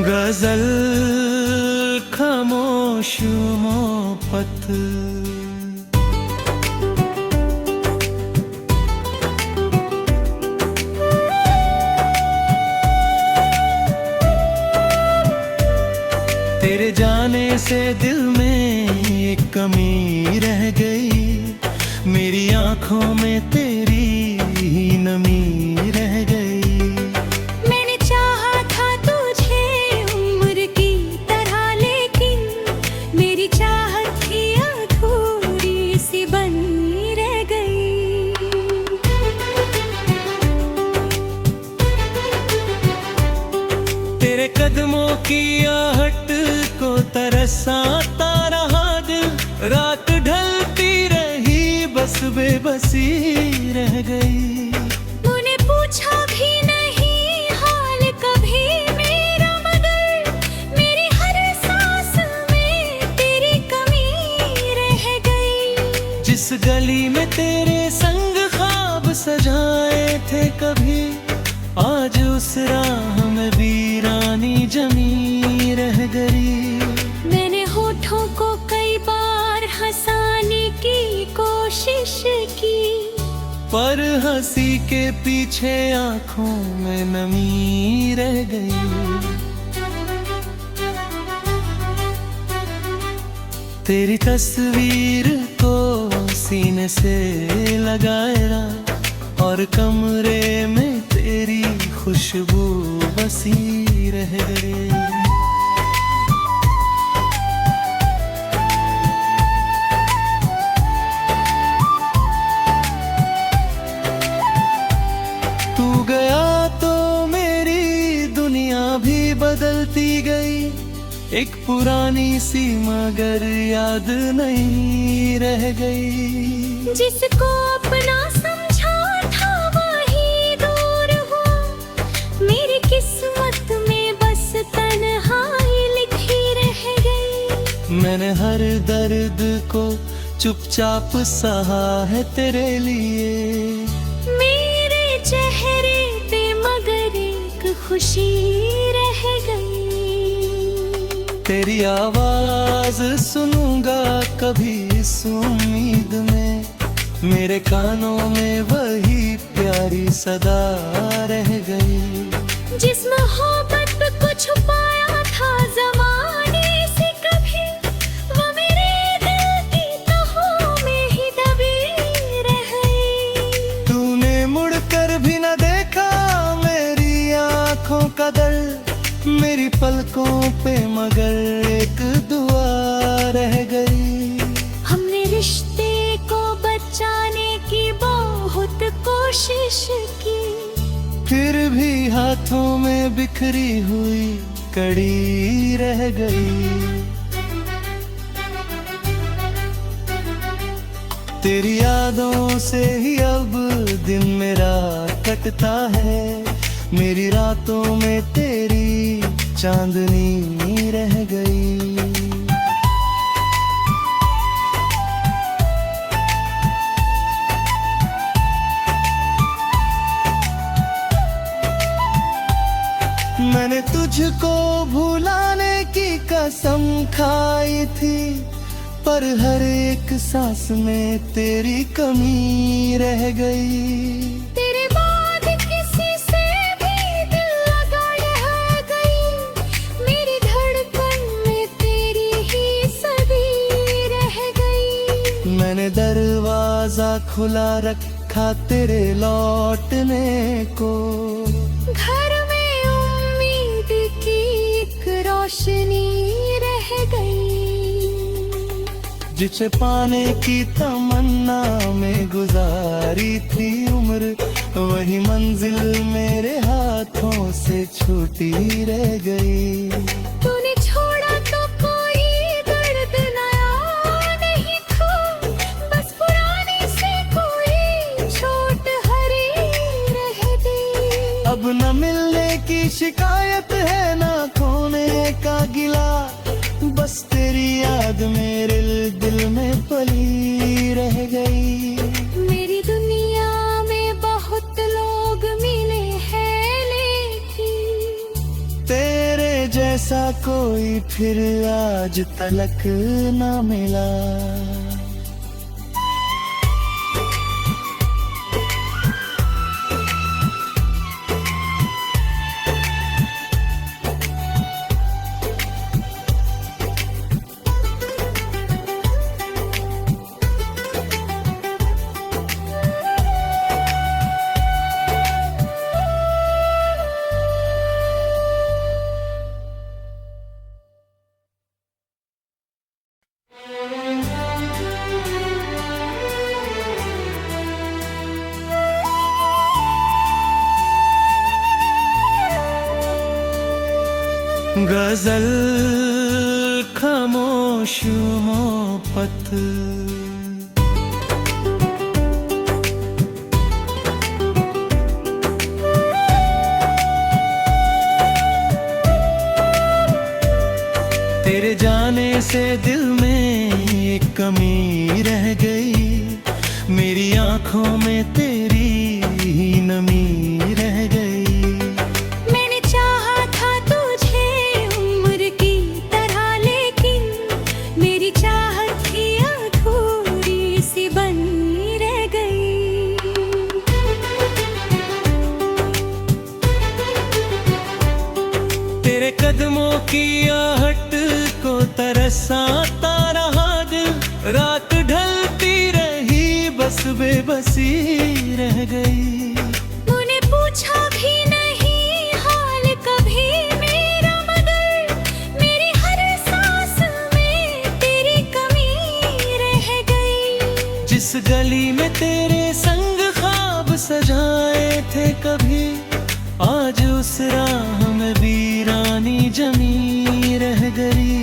गजल खामोश मोहब्बत। तेरे जाने से दिल में एक कमी रह गई, मेरी आंखों में तेरी ही नमी रह गई। मैंने चाहा था तुझे उम्र की तरह, लेकिन मेरी चाहत ही अधूरी सी बनी रह गई। तेरे कदमों की आहट को तरसाता रहा दिल, रात ढलती रही बस बेबसी रह गई। तूने पूछा भी नहीं हाल कभी मेरा, मगर मेरी हर सांस में तेरी कमी रह गई। जिस गली में तेरे संग ख्वाब सजाए थे कभी, आज उस राह में वीरानी जमी रह गई। मैंने होठों को कई बार हंसाने की कोशिश की, पर हंसी के पीछे आंखों में नमी रह गई। तेरी तस्वीर को सीने से लगाया और कमरे में तेरी खुशबू बसी रह गई। तू गया तो मेरी दुनिया भी बदलती गई, एक पुरानी सी मगर याद नहीं रह गई। जिसको अपना समझा था वही दूर हुआ, मेरी किस्मत में बस तन्हाई लिखी रह गई। मैंने हर दर्द को चुपचाप सहा है तेरे लिए, मेरे चेहरे पे मगर एक खुशी रह गई। तेरी आवाज सुनूंगा कभी इस उम्मीद में, मेरे कानों में वही प्यारी सदा रह गई। जिस मोहब्बत को छुपाया था ज़माने से कभी, वो मेरे दिल की तहों में ही दबी रह गई। तूने मुड़कर भी न देखा मेरी आंखों का दर्द, मेरी पलकों पे मगर एक दुआ रह गई। हमने रिश्ते को बचाने की बहुत कोशिश की, फिर भी हाथों में बिखरी हुई कड़ी रह गई। तेरी यादों से ही अब दिन मेरा कटता है, मेरी रातों में तेरी चांदनी रह गई। मैंने तुझको भुलाने की कसम खाई थी, पर हर एक सांस में तेरी कमी रह गई। तेरे बाद किसी से भी दिल लगा रह गई, मेरी धड़कन में तेरी ही सदी रह गई। मैंने दरवाजा खुला रखा तेरे लौटने को, घर में उम्मीद की एक रोशनी रह गई। जिसे पाने की तमन्ना में गुजारी थी उम्र, वही मंजिल मेरे हाथों से छूटी रह गई। तूने छोड़ा तो कोई दर्द नया नहीं था, बस पुरानी से कोई चोट हरी रह गई। अब न मिलने की शिकायत है, ना खोने का गिला, बस तेरी याद मेरे दिल में पली रह गई। मेरी दुनिया में बहुत लोग मिले हैं, लेकिन कोई फिर आज तलक ना मिला। गजल खामोश मोहब्बत, तेरे जाने से दिल में एक कमी रह गई, मेरी आंखों में तेरी ही नमी रह गई। तेरे कदमों की आहट को तरसाता रहा दिल, रात ढलती रही बस बेबसी रह गई। तूने पूछा भी नहीं हाल कभी मेरा, मगर मेरी हर सांस में तेरी कमी रह गई। जिस गली में तेरे संग ख्वाब सजाए थे कभी, आज उस राह में वीरानी जमी रह गई।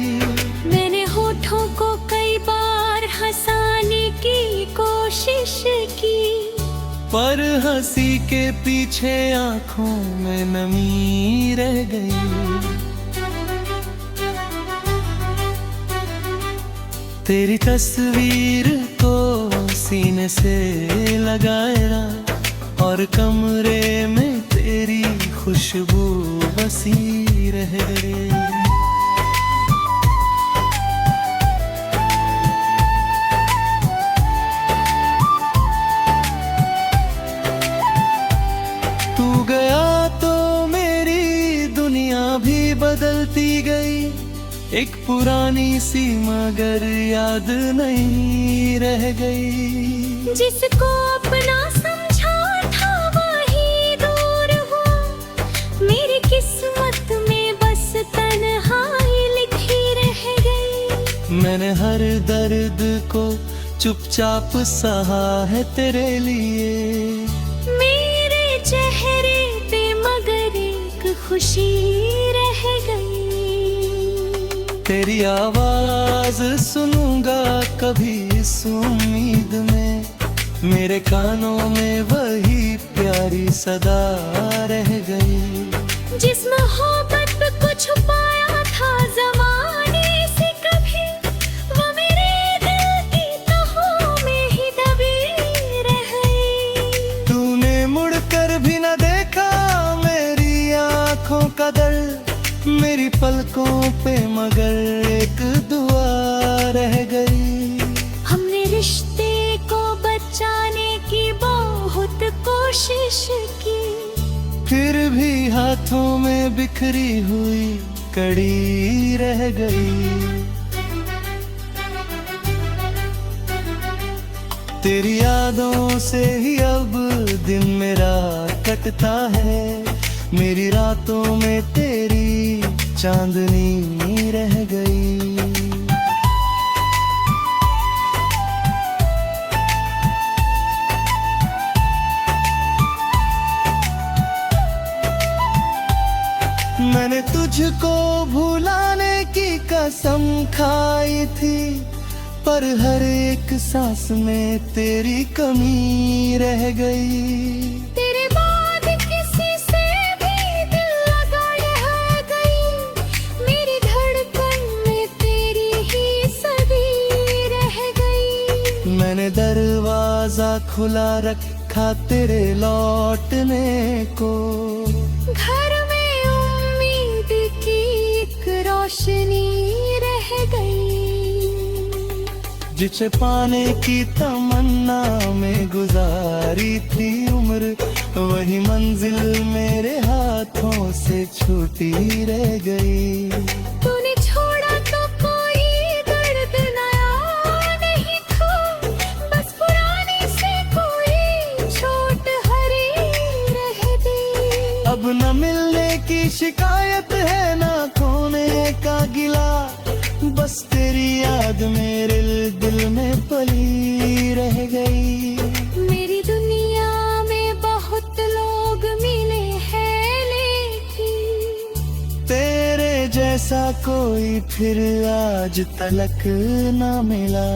मैंने होठों को कई बार हंसाने की कोशिश की, पर हंसी के पीछे आंखों में नमी रह गई। तेरी तस्वीर को सीने से लगाया और कमरे में तेरी खुशबू बसी रह गई। तू गया तो मेरी दुनिया भी बदलती गई, एक पुरानी सी मगर याद नहीं रह गई। जिसको अपना समझा था वही दूर हुआ, मेरी किस्मत में बस तन्हाई लिखी रह गई। मैंने हर दर्द को चुपचाप सहा है तेरे लिए, मेरे चेहरे पे मगर एक खुशी रह गई। तेरी आवाज सुनूंगा कभी इस उम्मीद में, मेरे कानों में वही प्यारी सदा रह गई। जिस मोहब्बत को छुपाया था ज़माने से कभी, वो मेरे दिल की तहों में ही दबी रह गई। तूने मुड़कर भी न देखा मेरी आंखों का दर्द, मेरी पलकों पे मगर एक दुआ रह गई। हमने रिश्ते को बचाने की बहुत कोशिश की, फिर भी हाथों में बिखरी हुई कड़ी रह गई। तेरी यादों से ही अब दिन मेरा कटता है, मेरी रातों में तेरी चांदनी रह गई। मैंने तुझको भुलाने की कसम खाई थी, पर हर एक सांस में तेरी कमी रह गई। तेरे बाद किसी से भी दिल लगाए है गई, मेरी धड़कन में तेरी ही सदी रह गई। मैंने दरवाजा खुला रखा तेरे लौटने को, घर में उम्मीद की एक रोशनी रह गई। जिसे पाने की तमन्ना में गुजारी थी उम्र, वही मंजिल मेरे हाथों से छूटी रह गई। तूने छोड़ा तो कोई दर्द नया नहीं था, बस पुरानी से कोई चोट हरी रह गई। अब न मिलने की शिकायत है, ना खोने का गिला, बस तेरी याद मेरे दिल में पली रह गई। मेरी दुनिया में बहुत लोग मिले हैं, लेकिन तेरे जैसा कोई फिर आज तलक ना मिला।